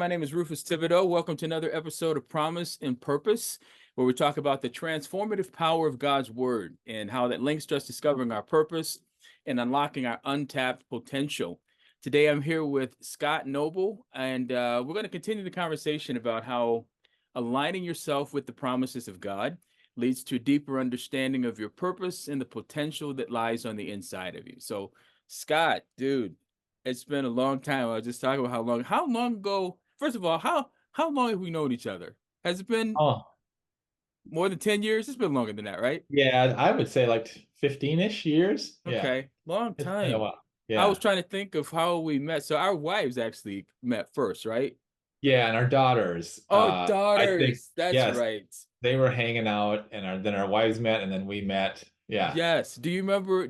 My name is Rufus Thibodeaux. Welcome to another episode of Promise and Purpose, where we talk about the transformative power of God's Word and how that links to us discovering our purpose and unlocking our untapped potential. Today, I'm here with Scott Noble, and we're going to continue the conversation about how aligning yourself with the promises of God leads to a deeper understanding of your purpose and the potential that lies on the inside of you. So, Scott, dude, it's been a long time. I was just talking about how long ago, first of all, how long have we known each other? Has it been Oh, more than 10 years? It's been longer than that, right? yeah, I would say like 15-ish years. Yeah, Okay, long it's been a time. while. I was Yeah. trying to think of how we met. So our wives actually met first, right? Yeah, and our daughters, Oh, I think, daughters. That's yes, right. they were hanging out and then our wives met and then we met. Yeah. Yes. Do you remember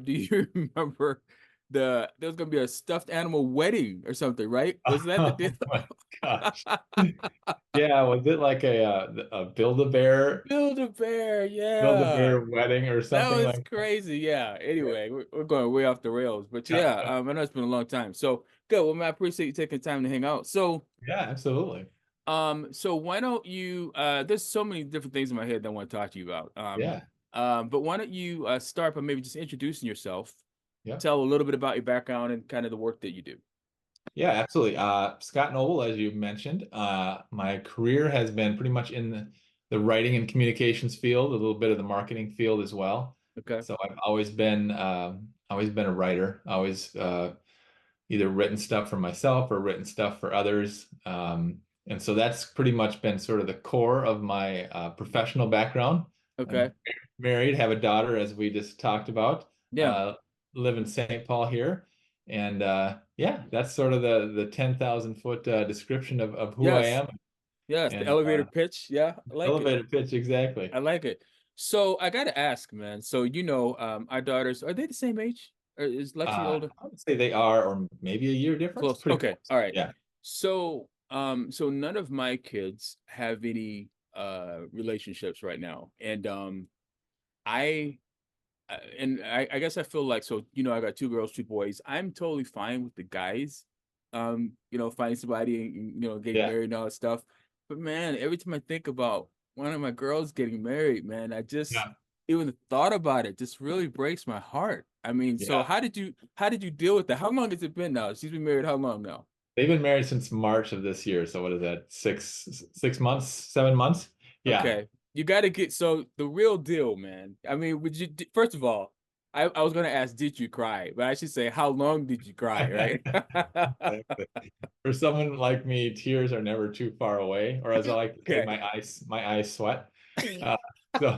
there was gonna be a stuffed animal wedding or something, right? Was that the deal? Oh my gosh. Yeah, was it like a Build-A-Bear, yeah. Build-A-Bear wedding or That something was like that? crazy. Yeah. Anyway, we're going way off the rails, but Yeah, yeah, yeah. I know it's been a long time. So good. Well, man, I appreciate you taking time to hang out. So, Yeah, absolutely. so why don't you? There's so many different things in my head that I want to talk to you about. Yeah. But why don't you start by maybe just introducing yourself, Yeah. tell a little bit about your background and kind of the work that you do. Yeah, absolutely. Scott Noble, as you mentioned, my career has been pretty much in the writing and communications field, a little bit of the marketing field as well. Okay. So I've always been a writer, always either written stuff for myself or written stuff for others. And so that's pretty much been sort of the core of my professional background. Okay. I'm married, have a daughter, as we just talked about. Yeah. Uh, Live in St. Paul here. And yeah, that's sort of the 10,000 foot description of who I Yes. am. Yes. The And elevator pitch. Yeah. I like it. elevator pitch, exactly. I like it. So I gotta ask, man. So our daughters, are they the same age? Or is Lexi older? I would say they are, or maybe a year difference. Close. Pretty Okay. close. All right. Yeah. So none of my kids have any relationships right now. And I I guess I feel like, so I got two girls, two boys. I'm totally fine with the guys finding somebody and getting Yeah. married and all that stuff. But man, every time I think about one of my girls getting married, man, I just Yeah. even the thought about it just really breaks my heart. I mean, so Yeah. how did you deal with that? How long has it been now? She's been married how long now? They've been married since March of this year. So what is that? 6 months, 7 months? Yeah. Okay. You got to get, so the real deal, man. I mean, first of all, I was going to ask, did you cry? But I should say, how long did you cry, right? Exactly. For someone like me, tears are never too far away, or as I like to say, Okay. my eyes sweat. Uh, so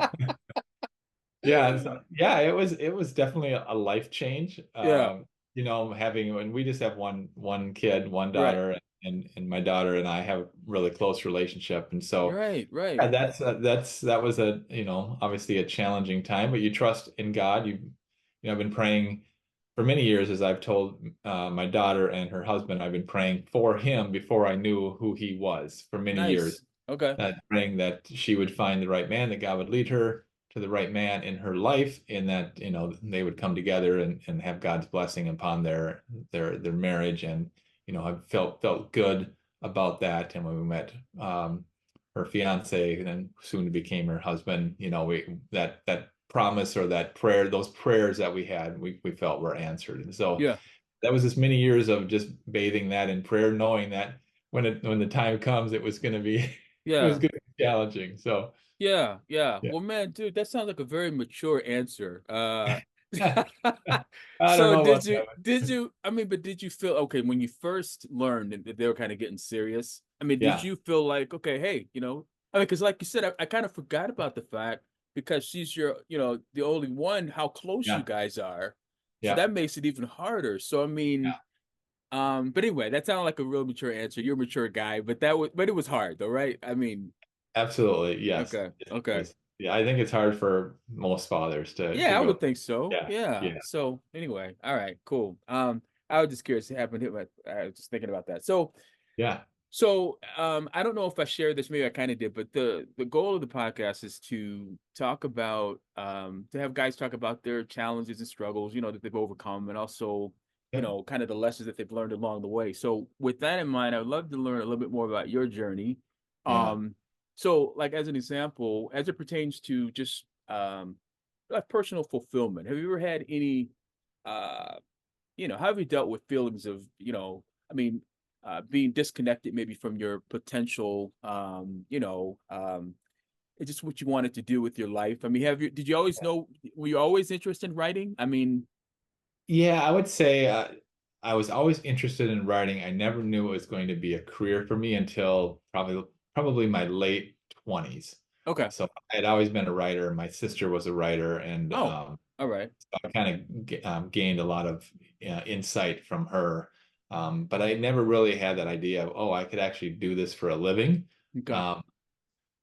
yeah, yeah, it was definitely a life change. Yeah, Having when we just have one kid, one right. daughter, and my daughter and I have a really close relationship, and so Right, right. yeah, that was obviously a challenging time, but you trust in God. I've been praying for many years, as I've told my daughter and her husband. I've been praying for him before I knew who he was for many years, Nice. Okay. praying that she would find the right man, that God would lead her to the right man in her life, and that they would come together and have God's blessing upon their marriage. And I felt good about that. And when we met her fiance, and then soon became her husband, we that promise or that prayer, those prayers that we had, we felt were answered. And so Yeah. that was just many years of just bathing that in prayer, knowing that when the time comes, it was going to be it was Yeah. going to be challenging. So Yeah. Yeah. yeah. Well, man, dude, that sounds like a very mature answer. I don't So know did about you that. did you I mean, but did you feel okay when you first learned that they were kind of getting serious? I mean, did Yeah, you feel like, okay, hey, I mean, because like you said, I kind of forgot about the fact because she's the only one, how close you yeah, guys are. So yeah, that makes it even harder. So I mean, yeah. but anyway, that sounded like a real mature answer. You're a mature guy, but it was hard though, right? I mean, Absolutely, yes. okay, It okay. was. Yeah, I think it's hard for most fathers to Yeah, I go. would think so. Yeah, Yeah. yeah, So anyway, all right, cool. I was just curious. It happened. I was just thinking about that. So, I don't know if I shared this. Maybe I kind of did, but the goal of the podcast is to talk about, to have guys talk about their challenges and struggles, that they've overcome, and also Yep. kind of the lessons that they've learned along the way. So with that in mind, I would love to learn a little bit more about your journey. Yeah. So like as an example, as it pertains to just like personal fulfillment, have you ever had any uh how have you dealt with feelings of, being disconnected maybe from your potential, it's just what you wanted to do with your life? I mean, did you always know, were you always interested in writing? I mean, Yeah, I would say I was always interested in writing. I never knew it was going to be a career for me until probably my late 20s. okay. So I had always been a writer. My sister was a writer, and Oh, all right. I kind of gained a lot of insight from her. But I never really had that idea of, oh, I could actually do this for a living. Okay. Um,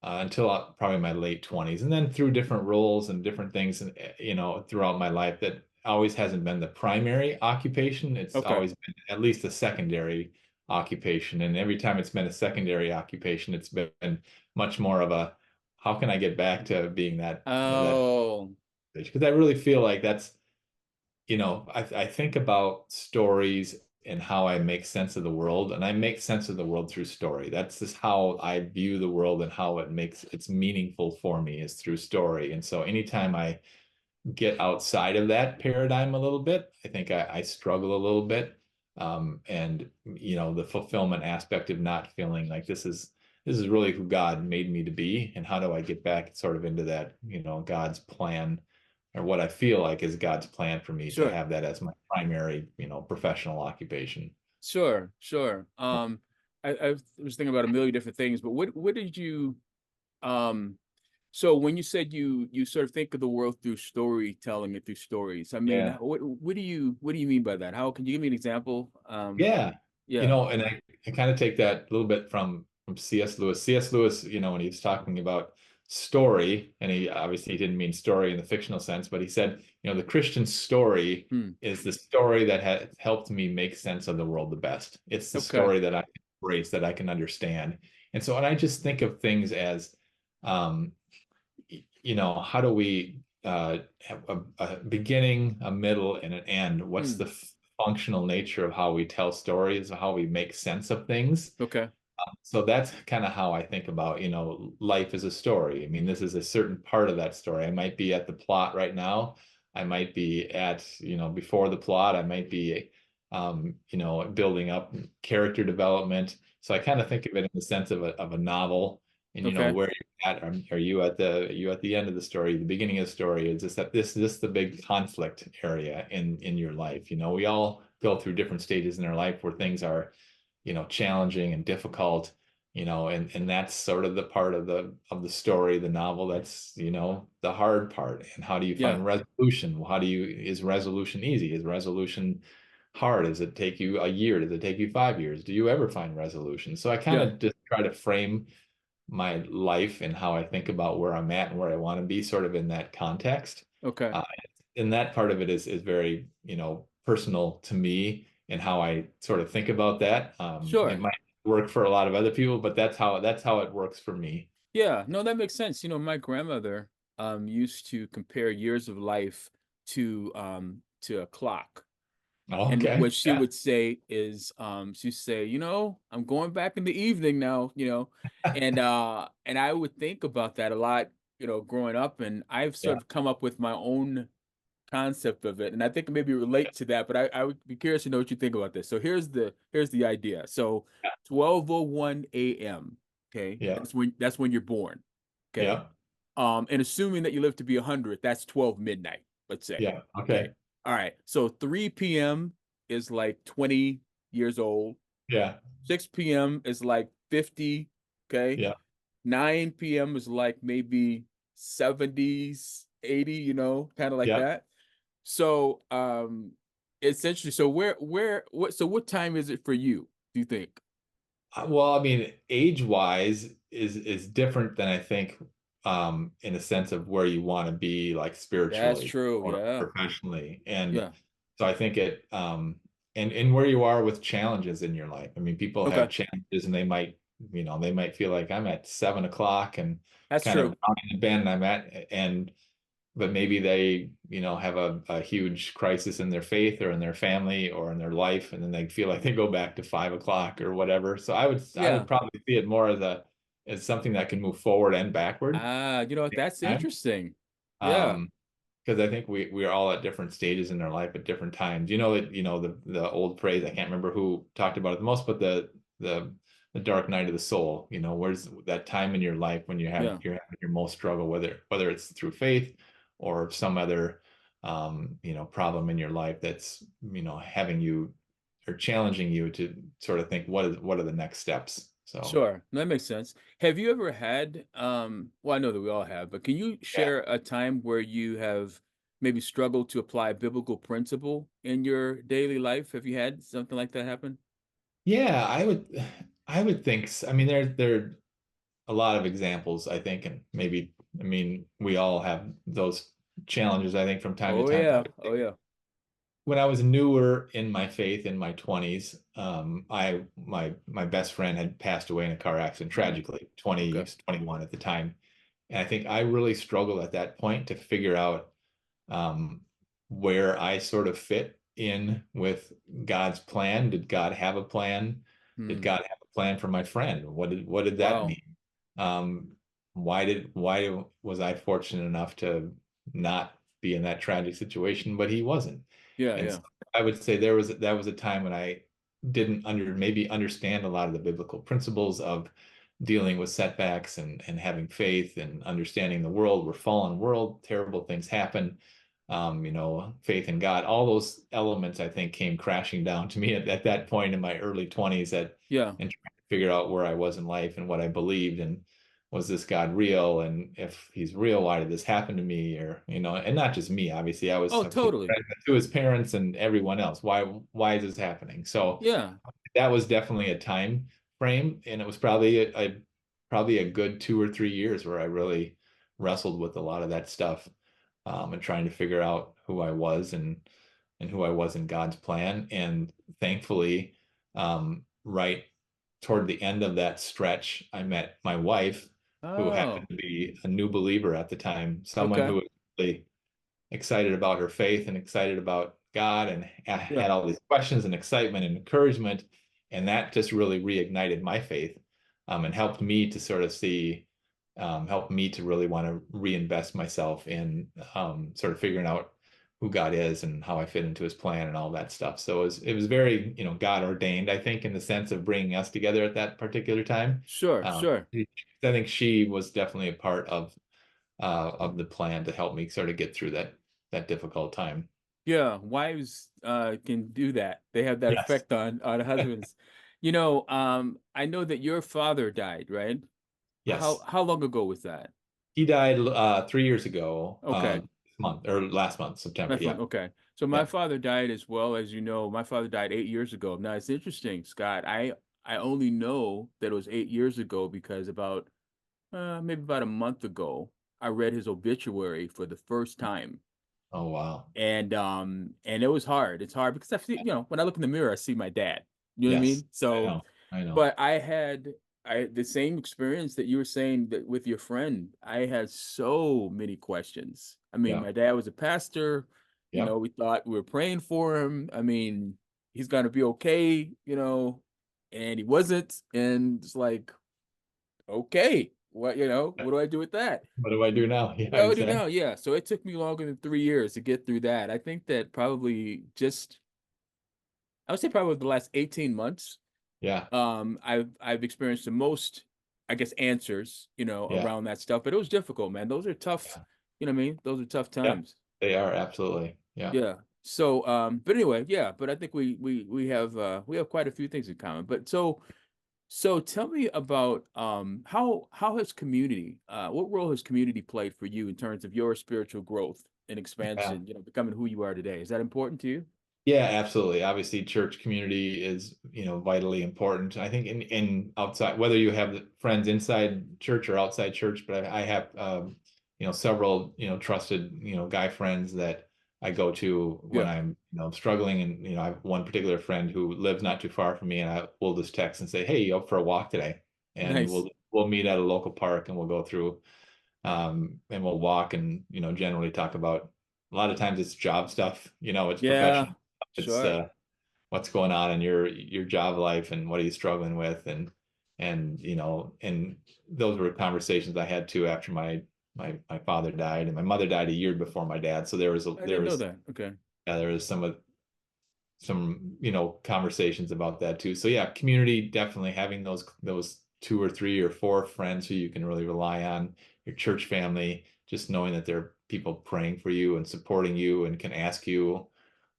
until probably my late 20s, and then through different roles and different things, and throughout my life, that always hasn't been the primary occupation. It's Okay. always been at least a secondary occupation, and every time it's been a secondary occupation, it's been much more of a, how can I get back to being that Oh, because I really feel like that's, I think about stories and how I make sense of the world, and I make sense of the world through story. That's just how I view the world, and how it's meaningful for me is through story. And so anytime I get outside of that paradigm a little bit, I think I struggle a little bit. And the fulfillment aspect of not feeling like this is really who God made me to be, and how do I get back sort of into that, God's plan, or what I feel like is God's plan for me to sure. have that as my primary, professional occupation. Sure, sure. I was thinking about a million different things, but what did you um so when you said you sort of think of the world through storytelling and through stories, I mean, Yeah. what do you mean by that? How can you give me an example? Yeah. Yeah. And I kind of take that a little bit from C.S. Lewis. C.S. Lewis, when he was talking about story, and he obviously didn't mean story in the fictional sense, but he said, the Christian story Hmm. is the story that has helped me make sense of the world the best. It's the Okay. story that I can embrace, that I can understand. And so, and I just think of things as, um, how do we have a beginning, a middle, and an end? What's Hmm. the functional nature of how we tell stories, how we make sense of things? Okay. So that's kind of how I think about, life as a story. I mean, this is a certain part of that story. I might be at the plot right now. I might be at, before the plot. I might be, building up character development. So I kind of think of it in the sense of a novel, and Okay. where you're at. Are you at the end of the story, the beginning of the story? Is this the big conflict area in your life? We all go through different stages in our life where things are, challenging and difficult, and that's sort of the part of the story, the novel, that's, the hard part. And how do you Yeah. find resolution? Is resolution easy? Is resolution hard? Does it take you a year? Does it take you 5 years? Do you ever find resolution? So I kind Yeah. of just try to frame my life and how I think about where I'm at and where I want to be, sort of in that context. Okay. Uh, and that part of it is very, personal to me, and how I sort of think about that. It Sure. might work for a lot of other people, but that's how it works for me. Yeah. No, that makes sense. My grandmother used to compare years of life to a clock. And Okay. what she Yeah. would say is, she'd say, I'm going back in the evening now, and I would think about that a lot, growing up, and I've sort Yeah. of come up with my own concept of it, and I think maybe relate to that, but I would be curious to know what you think about this. So here's the idea. So 12:01 a.m. Okay, Yeah. that's when you're born. Okay, Yeah. and assuming that you live to be 100, that's 12 midnight, let's say. Yeah. Okay. Okay. All right. So 3 p.m. is like 20 years old. Yeah. 6 p.m. is like 50. Okay. Yeah. 9 p.m. is like maybe 70s, 80, kind of like Yeah. that. So essentially, so what time is it for you, do you think? Well, I mean, age-wise is different than, I think, in a sense of where you want to be, like That's spiritually true. or Yeah. professionally. And Yeah. so I think and where you are with challenges in your life. I mean, people have Okay. challenges, and they might feel like I'm at 7 o'clock and That's kind of true. rounding the bend I'm at, and but maybe they, have a huge crisis in their faith or in their family or in their life, and then they feel like they go back to 5 o'clock or whatever. So I would Yeah. probably see it more as something that can move forward and backward Ah, you know what? at That's the same time. interesting. Yeah. Um, because I think we're all at different stages in our life at different times. The old phrase, I can't remember who talked about it the most, but the the dark night of the soul. Where's that time in your life when Yeah. you're having your most struggle, whether it's through faith or some other problem in your life that's having you or challenging you to sort of think what are the next steps. So Sure. That makes sense. Have you ever had, well, I know that we all have, but can you yeah. share a time where you have maybe struggled to apply biblical principle in your daily life? Have you had something like that happen? Yeah, I would think I mean there a lot of examples, I think, and maybe, I mean, we all have those challenges, I think, from time to Oh time. yeah. Oh yeah. When I was newer in my faith in my 20s, my best friend had passed away in a car accident Mm, tragically, 20, okay. 21 at the time. And I think I really struggled at that point to figure out um, where I sort of fit in with God's plan. Did God have a plan? Did Hmm. God have a plan for my friend? What did that Wow. mean? Um, why was I fortunate enough to not be in that tragic situation, but he wasn't? Yeah, And yeah. so I would say that was a time when I didn't maybe understand a lot of the biblical principles of dealing with setbacks and having faith and understanding the world. We're fallen world, terrible things happen. Faith in God, all those elements I think came crashing down to me at that point in my early 20s Yeah. and trying to figure out where I was in life and what I believed, and was this God real? And if he's real, why did this happen to me? Or, and not just me, obviously, Oh, I was thinking totally. to his parents and everyone else, why is this happening? So Yeah. that was definitely a time frame, and it was probably a good 2 or 3 years where I really wrestled with a lot of that stuff, and trying to figure out who I was and who I was in God's plan. And thankfully, right toward the end of that stretch, I met my wife, who happened Oh, to be a new believer at the time, someone okay. who was really excited about her faith and excited about God, and Yeah. had all these questions and excitement and encouragement. And that just really reignited my faith, and helped me to sort of helped me to really want to reinvest myself in sort of figuring out who God is and how I fit into his plan and all that stuff. So it was very, God ordained, I think, in the sense of bringing us together at that particular time. Sure, Um, sure. I think she was definitely a part of the plan to help me sort of get through that difficult time. Yeah, wives can do that. They have that Yes. effect on husbands. I know that your father died, right? How Yes. how long ago was that? He died 3 years ago, Okay. this month or last month, September. That's Yeah. fine. Okay. So my Yeah. father died as well, as you know. My father died 8 years ago. Now it's interesting, Scott. I only know that it was 8 years ago because maybe about a month ago, I read his obituary for the first time. Oh, wow. And it was hard. It's hard because when I look in the mirror, I see my dad. You know what I Yes. mean? I So, know. I know. but I had the same experience that you were saying that with your friend. I had so many questions. I mean, Yeah. my dad was a pastor. Yep. We thought we were praying for him. I mean, he's gonna be okay, and he wasn't. And it's like, okay, what do I do with that? What do I do now? Yeah, What do I do exactly. now? Yeah. So it took me longer than 3 years to get through that. I think that I would say probably the last 18 months, Yeah. I've experienced the most, I guess, answers, Yeah. around that stuff. But it was difficult, man. Those are tough, Yeah. you know what I mean? Those are tough Yeah. times. They are absolutely. Yeah. Yeah. So, but anyway, yeah, but I think we have quite a few things in common. But so tell me about how has what role has community played for you in terms of your spiritual growth and Yeah. expansion, becoming who you are today? Is that important to you? Yeah, absolutely. Obviously, church community is, vitally important. I think in outside, whether you have friends inside church or outside church, but I have, several, trusted, guy friends that I go to when Yeah. I'm, struggling. And, I have one particular friend who lives not too far from me, and I will just text and say, "Hey, you up for a walk today?" And Nice. we'll meet at a local park and we'll go through And we'll walk and, generally talk about, a lot of times it's job stuff, it's Yeah, professional. It's sure. what's going on in your job life and what are you struggling with, and those were conversations I had too after my father died, and my mother died a year before my dad. So there was I didn't know was that. Okay. yeah, there was some conversations about that too. So yeah, community, definitely having those two or three or four friends who you can really rely on, your church family, just knowing that there are people praying for you and supporting you and can ask you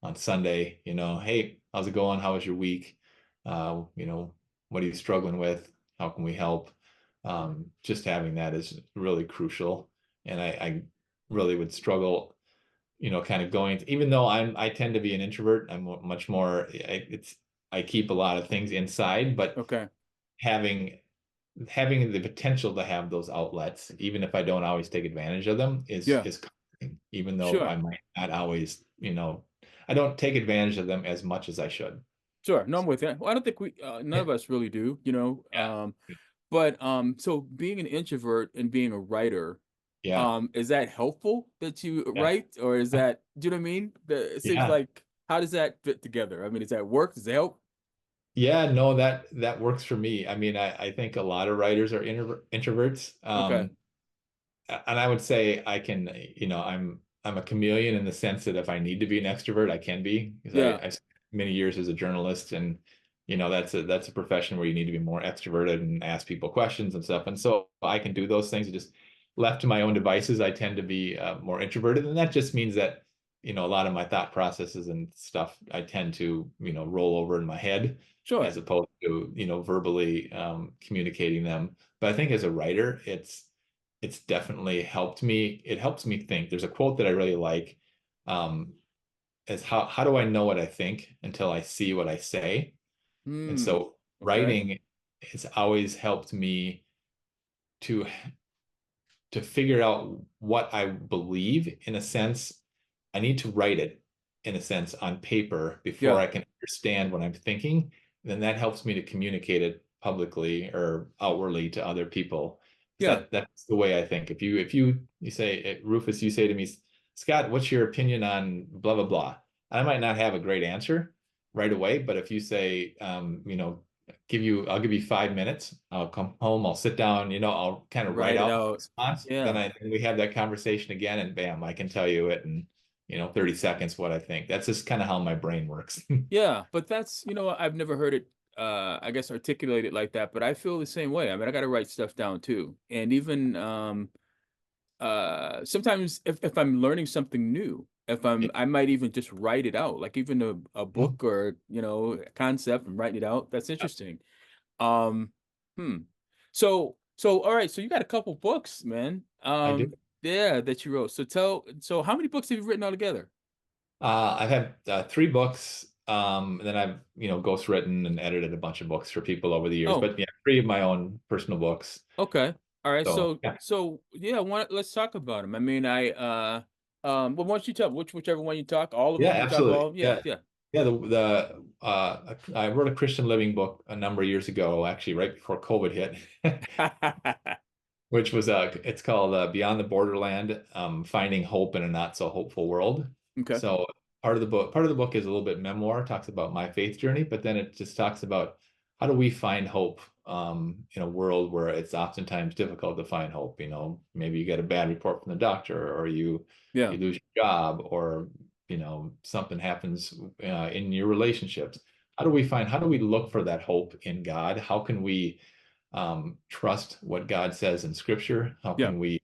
on Sunday, hey, how's it going? How was your week? What are you struggling with? How can we help? Just having that is really crucial. And I really would struggle, kind of going, even though I tend to be an introvert, I'm much more, I keep a lot of things inside, but Okay. having having the potential to have those outlets, even if I don't always take advantage of them, is Yeah, comforting, even though I sure. might not always, I don't take advantage of them as much as I should. Sure. No, I'm with you. Well, I don't think none Yeah. of us really do, Yeah. but so being an introvert and being a writer, Yeah. is that helpful that you Yeah. write, or is that, do you know what I mean? It seems Yeah. like, how does that fit together? I mean, does that work? Does it help? Yeah, no, that works for me. I mean, I think a lot of writers are introverts. Okay. And I would say I can, I'm a chameleon in the sense that if I need to be an extrovert, I can be, because Yeah, I spent many years as a journalist, and that's a profession where you need to be more extroverted and ask people questions and stuff. And so I can do those things. Just left to my own devices, I tend to be more introverted, and that just means that a lot of my thought processes and stuff I tend to roll over in my head sure. as opposed to verbally communicating them. But I think as a writer, it's definitely helped me. It helps me think. There's a quote that I really like. Um, is how do I know what I think until I see what I say? And Hmm. so Okay. writing has always helped me to figure out what I believe. In a sense, I need to write it in a sense on paper before Yeah. I can understand what I'm thinking. Then that helps me to communicate it publicly or outwardly to other people. Yeah. That's the way I think. If you say, Rufus, you say to me, Scott, what's your opinion on blah blah blah? I might not have a great answer right away, but if you say, I'll give you 5 minutes. I'll come home, I'll sit down, I'll kind of write Write it out my out. response. Then Yeah. we have that conversation again, and bam, I can tell you it in 30 seconds what I think. That's just kind of how my brain works. Yeah, but that's, I've never heard it, I guess, articulated like that, but I feel the same way. I mean, I got to write stuff down too. And even sometimes if I'm learning something new, if Yeah. I might even just write it out, like even a Mhm. book or, a concept and writing it out. That's interesting. Um, hmm. So all right, so you got a couple books, man. I do. Yeah, that you wrote. So how many books have you written altogether? I've had three books, and then I've ghostwritten and edited a bunch of books for people over the years. Oh, But yeah, three of my own personal books. okay. All right. So So yeah, so yeah, let's talk about them. I mean, well, why don't you tell whichever one you talk, all of yeah, them, you talk absolutely. all of them? Yeah, Yeah, yeah. yeah. I wrote a Christian living book a number of years ago, actually, right before COVID hit. Which was it's called Beyond the Borderland, Finding Hope in a Not So Hopeful World. Okay. So part of the book is a little bit memoir, talks about my faith journey, but then it just talks about how do we find hope in a world where it's oftentimes difficult to find hope. Maybe you get a bad report from the doctor, or Yeah. you lose your job, or something happens in your relationships. How do we look for that hope in God? How can we trust what God says in Scripture? How Yeah. can we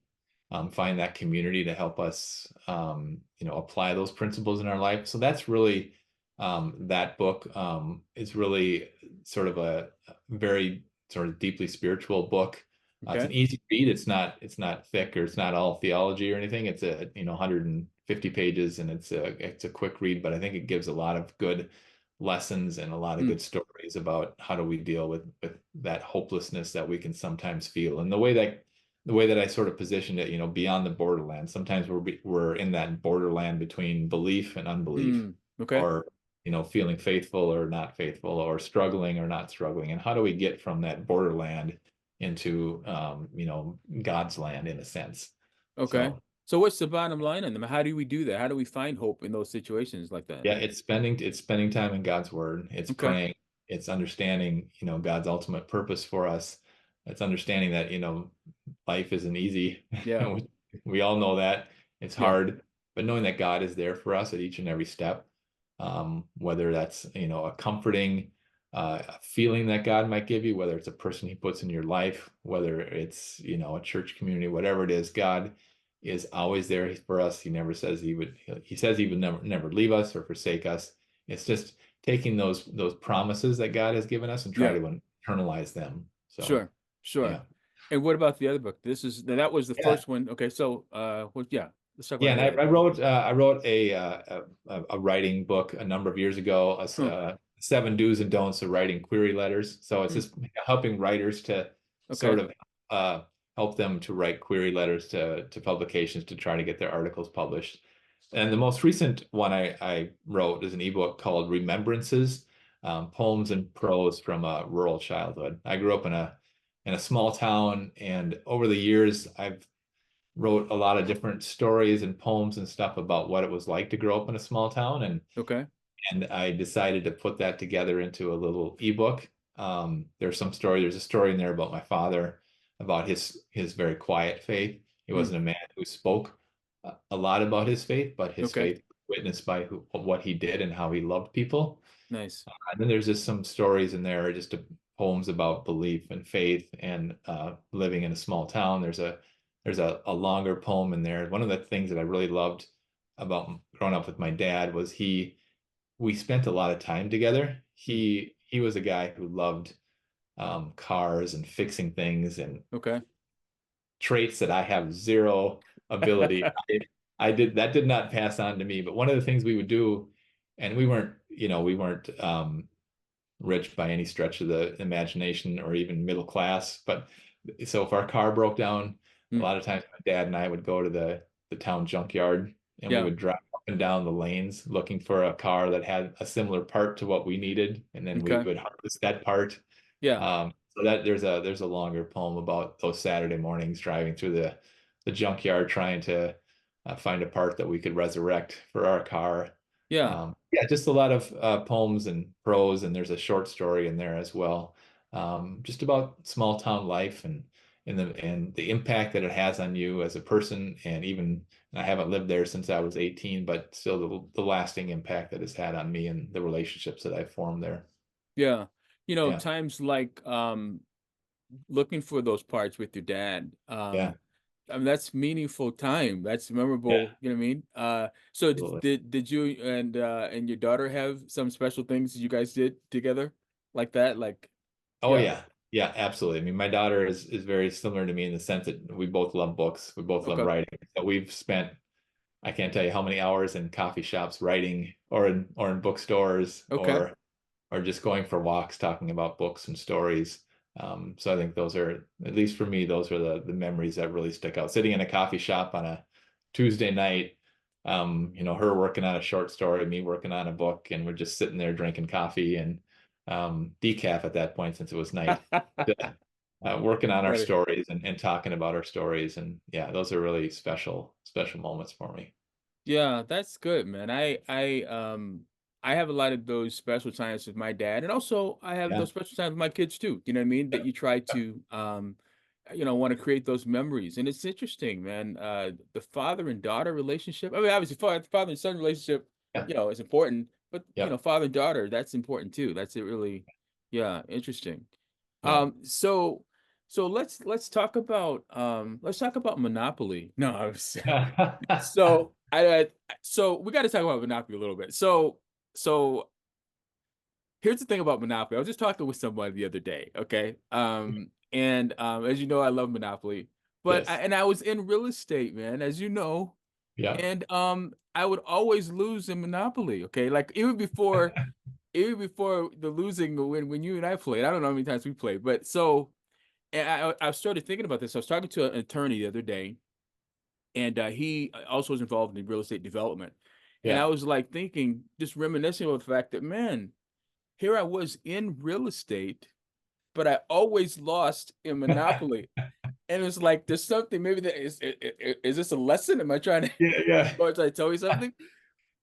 find that community to help us, apply those principles in our life? So that's really that book is really sort of a very sort of deeply spiritual book. It's Okay. an easy read. It's not thick, or it's not all theology or anything. It's 150 pages, and it's a quick read, but I think it gives a lot of good lessons and a lot of Mm, good stories about how do we deal with that hopelessness that we can sometimes feel. And the way that I sort of positioned it, beyond the borderland. Sometimes we're in that borderland between belief and unbelief, okay. or feeling faithful or not faithful, or struggling or not struggling. And how do we get from that borderland into God's land in a sense. Okay. So So what's the bottom line on them? How do we do that? How do we find hope in those situations like that? yeah, it's spending time in God's word. It's Okay. praying. It's understanding, God's ultimate purpose for us. It's understanding that, life isn't easy. Yeah. We all know that it's Yeah. hard, but knowing that God is there for us at each and every step, whether that's, a comforting feeling that God might give you, whether it's a person he puts in your life, whether it's, a church community, whatever it is, God is always there for us. He never says he says he would never leave us or forsake us. It's just taking those promises that God has given us and try Yeah. to internalize them. So Sure. Sure. yeah. And what about the other book? That was the Yeah. first one. Okay. So yeah, let's talk Yeah, about and the other. I wrote a writing book a number of years ago, Huh. 7 do's and don'ts of writing query letters. So it's Hmm. just helping writers to Okay. sort of help them to write query letters to publications to try to get their articles published. And the most recent one I wrote is an ebook called Remembrances, Poems and Prose from a Rural Childhood. I grew up in a small town, and over the years I've wrote a lot of different stories and poems and stuff about what it was like to grow up in a small town, Okay. and I decided to put that together into a little ebook. There's a story in there about my father, about his very quiet faith. He Hmm. wasn't a man who spoke a lot about his faith, but his Okay. faith witnessed by what he did and how he loved people. Nice. And then there's just some stories in there, just poems about belief and faith and living in a small town. There's a longer poem in there. One of the things that I really loved about growing up with my dad was we spent a lot of time together. Hmm. He was a guy who loved cars and fixing things, and Okay. traits that I have zero ability. I did not pass on to me. But one of the things we would do, and we weren't rich by any stretch of the imagination or even middle class. But so if our car broke down, a Hmm. lot of times my dad and I would go to the town junkyard, and we Yeah. would drive up and down the lanes looking for a car that had a similar part to what we needed, and then we Okay. would harvest that part. Yeah. So that there's a longer poem about those Saturday mornings driving through the junkyard trying to find a part that we could resurrect for our car. Yeah. Yeah, just a lot of poems and prose, and there's a short story in there as well, just about small town life and the impact that it has on you as a person, and even I haven't lived there since I was 18, but still the lasting impact that it's had on me and the relationships that I've formed there. Yeah. Yeah, Times like looking for those parts with your dad. yeah, I mean, that's meaningful time. That's yeah, memorable. You know what I mean? So absolutely. did you and your daughter have some special things you guys did together like that? Like, Oh yeah. yeah. Yeah, absolutely. I mean, my daughter is very similar to me in the sense that we both love books. We both love Okay. writing. So we've spent, I can't tell you how many hours in coffee shops writing, or in bookstores, Okay. or just going for walks talking about books and stories. So I think those are, at least for me, those are the memories that really stick out. Sitting in a coffee shop on a Tuesday night, her working on a short story, me working on a book, and we're just sitting there drinking coffee and decaf at that point since it was night. Working on our Funny. stories and talking about our stories. And yeah, those are really special, special moments for me. Yeah, that's good, man. I have a lot of those special times with my dad, and also I have Yeah. those special times with my kids too. You know what I mean? That you try to want to create those memories. And it's interesting, man. The father and daughter relationship. I mean, obviously father and son relationship, Yeah. is important, but Yep. father and daughter, that's important too. That's it really, yeah, interesting. Yeah. So let's talk about Monopoly. No, so so we got to talk about Monopoly a little bit. So here's the thing about Monopoly. I was just talking with somebody the other day, okay? And as you know, I love Monopoly, but Yes. I was in real estate, man, as you know, Yeah. and I would always lose in Monopoly, okay? Like even before the losing when you and I played. I don't know how many times we played, but so and I started thinking about this. I was talking to an attorney the other day, and he also was involved in real estate development. And I Yeah. was like thinking, just reminiscing about the fact that, man, here I was in real estate, but I always lost in Monopoly. And it's like, there's something, maybe that is this a lesson? Am I trying to, Yeah, yeah, or trying to tell you something?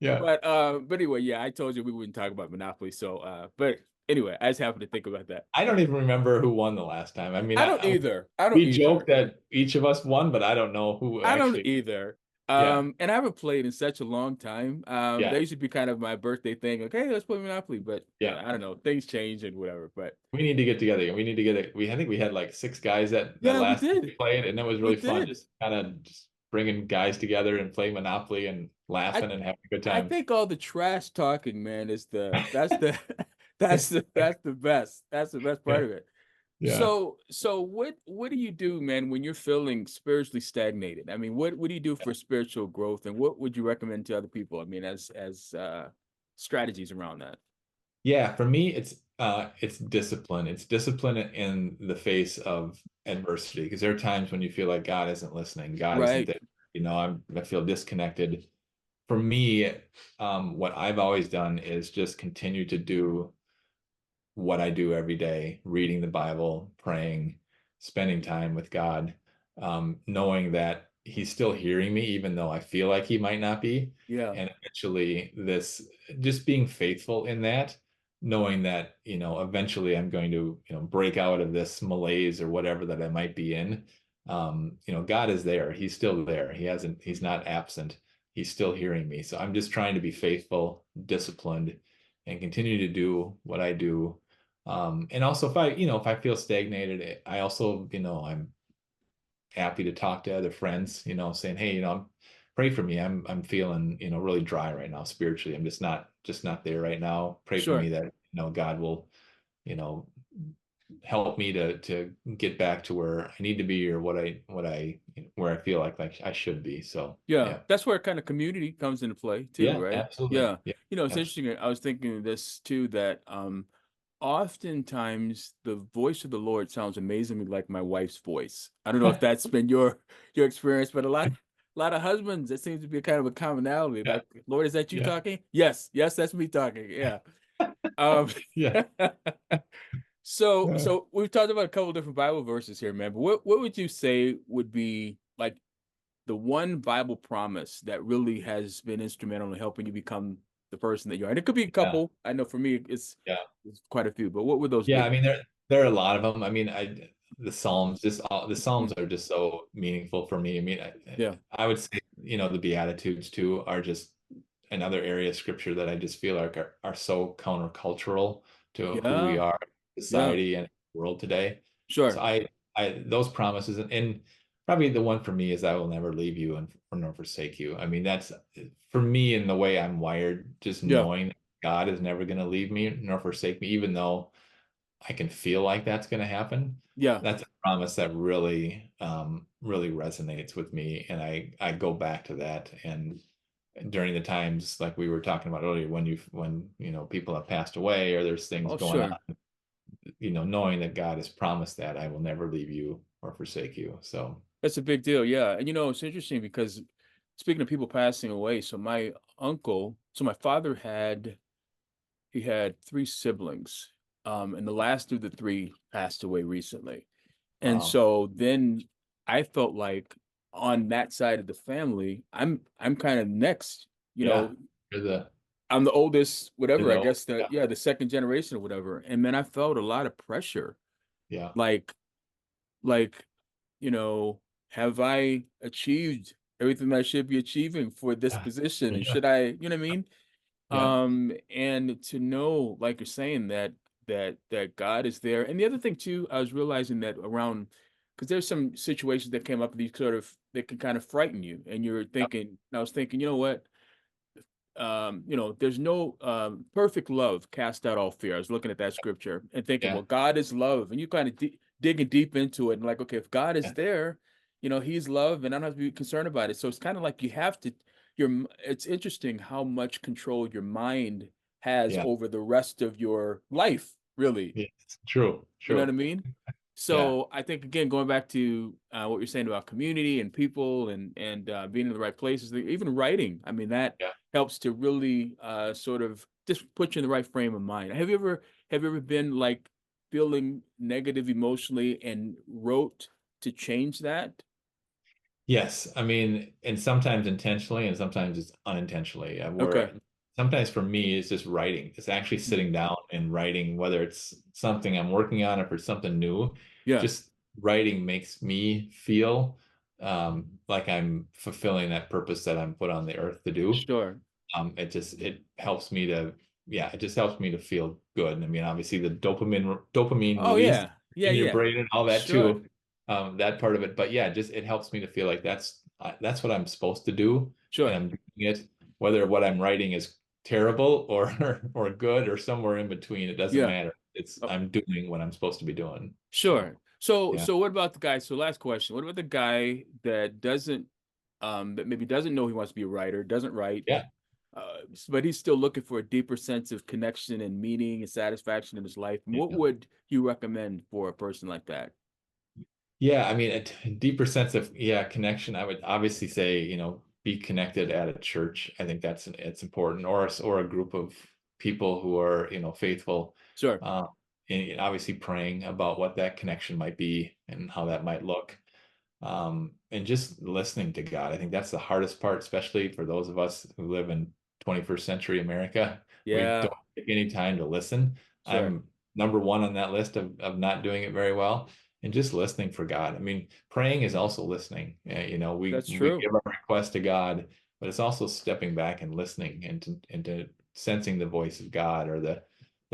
yeah. But anyway, yeah, I told you we wouldn't talk about Monopoly. So, but anyway, I just happened to think about that. I don't even remember who won the last time. I mean, I don't either. I don't we either. joke that each of us won, but I don't know who I don't actually. either. Yeah, And I haven't played in such a long time. yeah, That used to be kind of my birthday thing. Like, hey, let's play Monopoly. But yeah. I don't know, things change and whatever. But We need to get together. We need to get it. I think we had like 6 guys that yeah, we last time we did. played, and it was We really fun. did. Just kind of just bringing guys together and playing Monopoly and I laughing and having a good I time. think all the trash talking, man, is the that's the best. That's the best part Yeah, of it. yeah. So what do you do, man, when you're feeling spiritually stagnated? I mean, what do you do for spiritual growth, and what would you recommend to other people? I mean, as strategies around that. Yeah, for me, it's discipline. It's discipline in the face of adversity. Because there are times when you feel like God isn't listening, God isn't Right. there. I feel disconnected. For me, what I've always done is just continue to do what I do every day, reading the Bible, praying, spending time with God, knowing that He's still hearing me, even though I feel like He might not be. Yeah. And eventually, this just being faithful in that, knowing that, eventually I'm going to, break out of this malaise or whatever that I might be in. God is there. He's still there. He's not absent. He's still hearing me. So I'm just trying to be faithful, disciplined, and continue to do what I do, and also if I feel stagnated, I also, I'm happy to talk to other friends, saying, hey, pray for me. I'm feeling, really dry right now spiritually. I'm just not there right now. Pray for Sure. me that, God will, you know, help me to get back to where I need to be or where I feel like I should be. So Yeah, yeah. that's where kind of community comes into play too, Yeah, right? absolutely. Yeah. Yeah, It's absolutely. interesting. I was thinking of this too, that oftentimes the voice of the Lord sounds amazingly like my wife's voice. I don't know if that's been your experience, but a lot of husbands, it seems to be a kind of a commonality. Yeah, Like, Lord, is that you yeah, talking? Yes, yes, that's me talking. Yeah. Um yeah. so we've talked about a couple of different Bible verses here, man. But what would you say would be like the one Bible promise that really has been instrumental in helping you become the person that you are? And it could be a Yeah, couple. I know for me, yeah. it's quite a few. But what would those Yeah, I be? mean there are a lot of them. I mean, the Psalms, the Psalms Mm, are just so meaningful for me. I mean, yeah, I would say, the Beatitudes too are just another area of scripture that I just feel like are so countercultural to who we yeah, are, yeah, society and world today. So sure, I those promises, and probably the one for me is I will never leave you and nor forsake you. I mean, that's for me in the way I'm wired, just yeah, knowing God is never going to leave me nor forsake me, even though I can feel like that's going to happen. yeah, That's a promise that really resonates with me, and I go back to that. And during the times like we were talking about earlier, when people have passed away or there's things oh, going sure. on, knowing that God has promised that I will never leave you or forsake you. So That's a big deal. Yeah, and it's interesting because speaking of people passing away, so my father he had three siblings, and the last of the three passed away recently. And wow, so then I felt like on that side of the family, I'm kind of next, you yeah, know, you're the I'm the oldest, you're whatever, the I old, guess yeah, the second generation or whatever. And man, I felt a lot of pressure. yeah, Like, like, you know, have I achieved everything I should be achieving for this yeah, position? And yeah, should I, you know what I mean? yeah, And to know, like you're saying, that God is there. And the other thing too, I was realizing that around, because there's some situations that came up that can kind of frighten you, and I was thinking, you know what? There's no perfect love cast out all fear. I was looking at that scripture and thinking, yeah, well, God is love, and you kind of digging deep into it, and like, okay, if God is yeah, there, He's love, and I don't have to be concerned about it. So it's kind of like you have to. It's interesting how much control your mind has yeah, over the rest of your life, really. yeah. True, You know what I true. mean? Yeah, So I think again, going back to what you're saying about community and people and being in the right places, even writing. I mean, that yeah. helps to really sort of just put you in the right frame of mind. Have you ever been like feeling negative emotionally and wrote to change that? Yes, I mean, and sometimes intentionally and sometimes it's unintentionally. Okay. Where sometimes for me it's just writing. It's actually Mm. sitting down and writing, whether it's something I'm working on or for something new. Yeah, Just writing makes me feel like I'm fulfilling that purpose that I'm put on the earth to do. sure. It helps me to, yeah, it just helps me to feel good. I mean, obviously the dopamine Oh release yeah. Yeah, in your yeah. brain and all that Sure. too, that part of it. But yeah, just it helps me to feel like that's what I'm supposed to do, and Sure. I'm doing it. Whether what I'm writing is terrible or or good or somewhere in between, it doesn't Yeah. matter. It's Oh, I'm doing what I'm supposed to be doing. So sure. So yeah, so what about the guy? So last question. What about the guy that maybe doesn't know he wants to be a writer, doesn't write, yeah. but he's still looking for a deeper sense of connection and meaning and satisfaction in his life? What Yeah. would you recommend for a person like that? Yeah, I mean, a deeper sense of, yeah, connection. I would obviously say, be connected at a church. I think it's important, or a group of people who are, faithful. Sure. Uh, and obviously praying about what that connection might be and how that might look. And just listening to God. I think that's the hardest part, especially for those of us who live in 21st century America. We Yeah. don't take any time to listen. Sure. I'm number one on that list of not doing it very well. And just listening for God. I mean, praying is also listening. That's We true. give our request to God, but it's also stepping back and listening and to sensing the voice of God, or the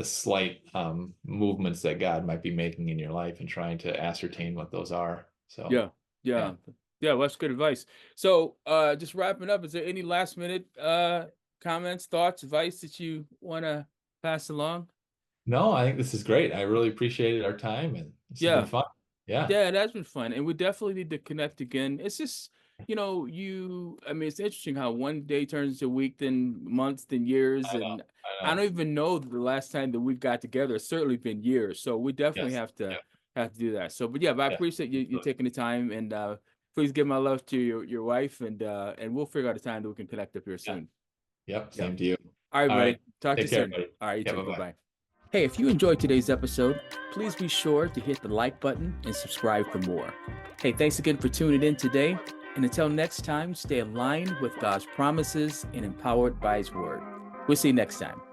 slight movements that God might be making in your life and trying to ascertain what those are. So Yeah. yeah. Yeah. Yeah, well, that's good advice. So, just wrapping up, is there any last minute comments, thoughts, advice that you want to pass along? No, I think this is great. I really appreciated our time, and this has been Yeah. fun. Yeah. Yeah, it has been fun, and we definitely need to connect again. It's just, I mean, it's interesting how one day turns into a week, then months, then years, I know. and I I know. don't even know the last time that we got together. It's certainly been years, so we definitely Yes. have to do that. So, but yeah, but I Yeah. appreciate you Absolutely. taking the time, and please give my love to your wife, and we'll figure out a time that we can connect up here Yeah. soon. Yep. Yeah. Same to you. All right, All right. buddy. Talk to you Take care, soon. buddy. All right, you Yeah. too. Bye Bye-bye. bye. Hey, if you enjoyed today's episode, please be sure to hit the like button and subscribe for more. Hey, thanks again for tuning in today. And until next time, stay aligned with God's promises and empowered by His Word. We'll see you next time.